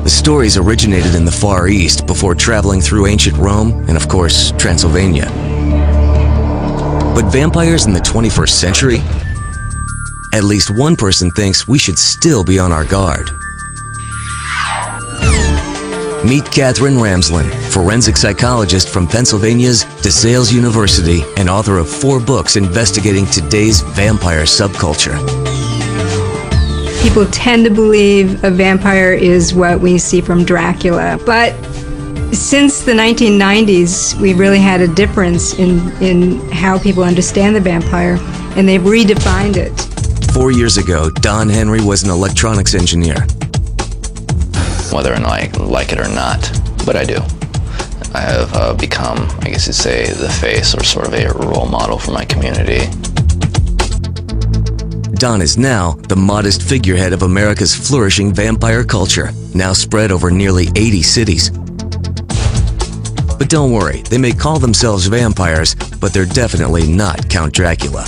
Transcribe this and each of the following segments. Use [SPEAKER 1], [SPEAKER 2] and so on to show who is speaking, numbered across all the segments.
[SPEAKER 1] The stories originated in the Far East before traveling through ancient Rome and, of course, Transylvania. But vampires in the 21st century? At least one person thinks we should still be on our guard. Meet Catherine Ramsland, forensic psychologist from Pennsylvania's DeSales University and author of 4 books investigating today's vampire subculture.
[SPEAKER 2] People tend to believe a vampire is what we see from Dracula, but since the 1990s, we really had a difference in how people understand the vampire, and they've redefined it.
[SPEAKER 1] 4 years ago, Don Henry was an electronics engineer.
[SPEAKER 3] Whether or not I like it or not, but I do. I have become, I guess you'd say, the face or sort of a role model for my community.
[SPEAKER 1] Don is now the modest figurehead of America's flourishing vampire culture, now spread over nearly 80 cities. But don't worry, they may call themselves vampires, but they're definitely not Count Dracula.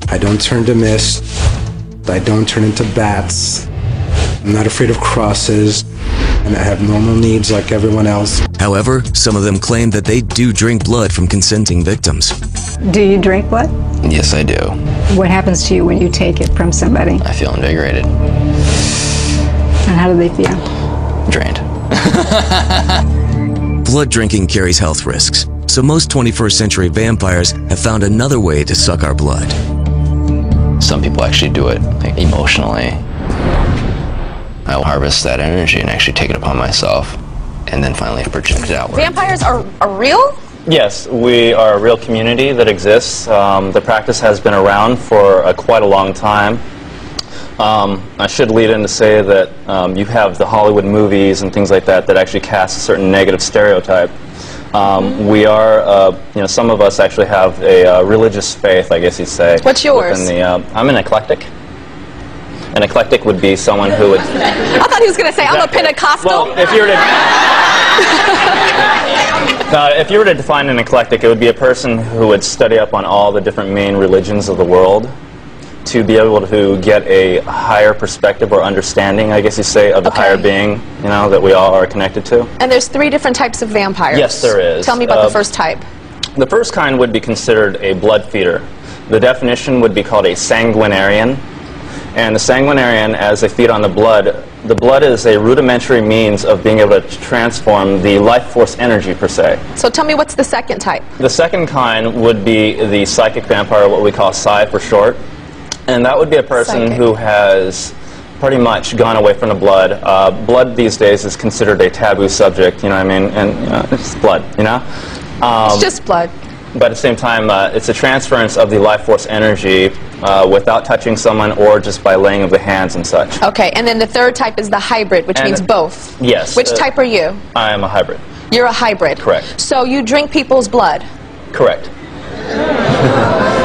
[SPEAKER 4] I don't turn to mist. I don't turn into bats. I'm not afraid of crosses, and I have normal needs like everyone else.
[SPEAKER 1] However, some of them claim that they do drink blood from consenting victims.
[SPEAKER 2] Do you drink blood?
[SPEAKER 3] Yes, I do.
[SPEAKER 2] What happens to you when you take it from somebody?
[SPEAKER 3] I feel invigorated.
[SPEAKER 2] And how do they feel?
[SPEAKER 3] Drained.
[SPEAKER 1] Blood drinking carries health risks, so most 21st century vampires have found another way to suck our blood.
[SPEAKER 3] Some people actually do it like, emotionally. I'll harvest that energy and actually take it upon myself, and then finally project it outward.
[SPEAKER 5] Vampires are real?
[SPEAKER 6] Yes, we are a real community that exists. The practice has been around for quite a long time. I should lead in to say that you have the Hollywood movies and things like that that actually cast a certain negative stereotype. We are, some of us actually have a religious faith, I guess you'd say.
[SPEAKER 5] What's yours?
[SPEAKER 6] I'm an eclectic. An eclectic would be someone who would...
[SPEAKER 5] I thought he was going to say, I'm a Pentecostal.
[SPEAKER 6] Well, if you were to define an eclectic, it would be a person who would study up on all the different main religions of the world to be able to get a higher perspective or understanding, I guess you say, of the higher being, that we all are connected to.
[SPEAKER 5] And there's 3 different types of vampires.
[SPEAKER 6] Yes, there is.
[SPEAKER 5] Tell me about the first type.
[SPEAKER 6] The first kind would be considered a blood feeder. The definition would be called a sanguinarian. And the sanguinarian, as they feed on the blood is a rudimentary means of being able to transform the life force energy, per se.
[SPEAKER 5] So tell me, what's the second type?
[SPEAKER 6] The second kind would be the psychic vampire, what we call Psi for short. And that would be a person who has pretty much gone away from the blood. Blood these days is considered a taboo subject, you know what I mean? And it's blood,
[SPEAKER 5] it's just blood.
[SPEAKER 6] But at the same time, it's a transference of the life force energy without touching someone or just by laying of the hands and such.
[SPEAKER 5] Okay, and then the third type is the hybrid, which means both.
[SPEAKER 6] Yes.
[SPEAKER 5] Which type are you?
[SPEAKER 6] I am a hybrid.
[SPEAKER 5] You're a hybrid.
[SPEAKER 6] Correct.
[SPEAKER 5] So you drink people's blood?
[SPEAKER 6] Correct.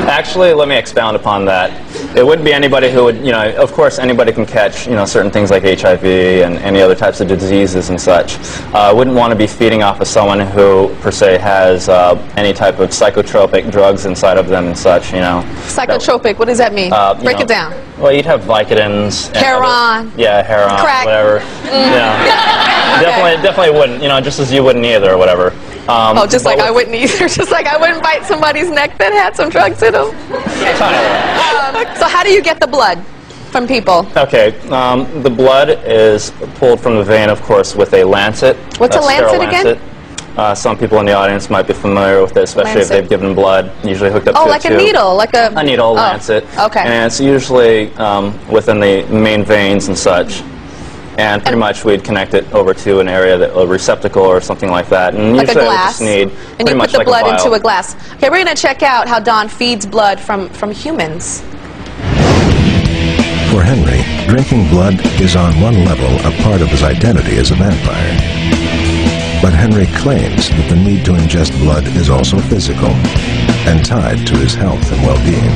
[SPEAKER 6] Actually, let me expound upon that. It wouldn't be anybody who would, of course anybody can catch, certain things like HIV and any other types of diseases and such. I wouldn't want to be feeding off of someone who, per se, has any type of psychotropic drugs inside of them and such,
[SPEAKER 5] Psychotropic, what does that mean? Break it down.
[SPEAKER 6] Well, you'd have Vicodins.
[SPEAKER 5] Heroin.
[SPEAKER 6] Heroin,
[SPEAKER 5] crack.
[SPEAKER 6] whatever. Definitely wouldn't, just as you wouldn't either or whatever.
[SPEAKER 5] Just like I wouldn't either. Just like I wouldn't bite somebody's neck that had some drugs in them. So how do you get the blood from people?
[SPEAKER 6] Okay, the blood is pulled from the vein, of course, with a lancet.
[SPEAKER 5] What's a lancet again?
[SPEAKER 6] Some people in the audience might be familiar with it, especially if they've given blood, usually hooked up to
[SPEAKER 5] like a needle, like a
[SPEAKER 6] needle, lancet.
[SPEAKER 5] Okay.
[SPEAKER 6] And it's usually within the main veins and such. And pretty much we'd connect it over to an area, a receptacle or something like that. And
[SPEAKER 5] like
[SPEAKER 6] usually
[SPEAKER 5] a glass.
[SPEAKER 6] I would just need
[SPEAKER 5] and you put the
[SPEAKER 6] like
[SPEAKER 5] blood into a glass. Okay, we're going to check out how Don feeds blood from humans.
[SPEAKER 7] For Henry, drinking blood is on one level a part of his identity as a vampire. But Henry claims that the need to ingest blood is also physical and tied to his health and well-being.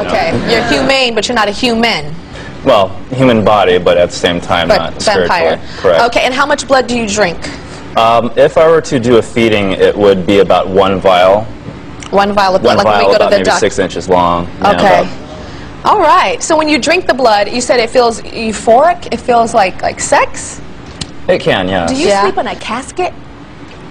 [SPEAKER 5] Okay, you're humane, but you're not a human.
[SPEAKER 6] Well, human body, but at the same time not
[SPEAKER 5] vampire.
[SPEAKER 6] Spiritual. Correct.
[SPEAKER 5] Okay, and how much blood do you drink?
[SPEAKER 6] If I were to do a feeding, it would be about 1 vial.
[SPEAKER 5] 1 vial of blood,
[SPEAKER 6] One
[SPEAKER 5] like
[SPEAKER 6] vial
[SPEAKER 5] when we go
[SPEAKER 6] about
[SPEAKER 5] to the
[SPEAKER 6] maybe
[SPEAKER 5] doctor.
[SPEAKER 6] 6 inches long.
[SPEAKER 5] Okay. All right. So when you drink the blood, you said it feels euphoric? It feels like sex?
[SPEAKER 6] It can, yes.
[SPEAKER 5] Do you sleep in a casket?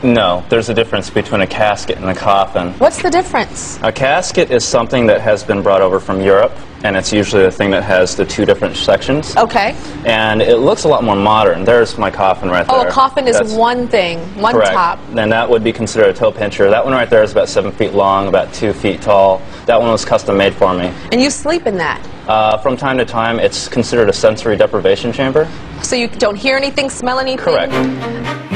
[SPEAKER 6] No, there's a difference between a casket and a coffin.
[SPEAKER 5] What's the difference?
[SPEAKER 6] A casket is something that has been brought over from Europe, and it's usually the thing that has the 2 different sections.
[SPEAKER 5] Okay.
[SPEAKER 6] And it looks a lot more modern. There's my coffin right there.
[SPEAKER 5] Oh, a coffin is
[SPEAKER 6] That's
[SPEAKER 5] one thing, one
[SPEAKER 6] correct.
[SPEAKER 5] top.
[SPEAKER 6] Then that would be considered a toe pincher. That one right there is about 7 feet long, about 2 feet tall. That one was custom made for me.
[SPEAKER 5] And you sleep in that?
[SPEAKER 6] From time to time, it's considered a sensory deprivation chamber.
[SPEAKER 5] So you don't hear anything, smell anything?
[SPEAKER 6] Correct.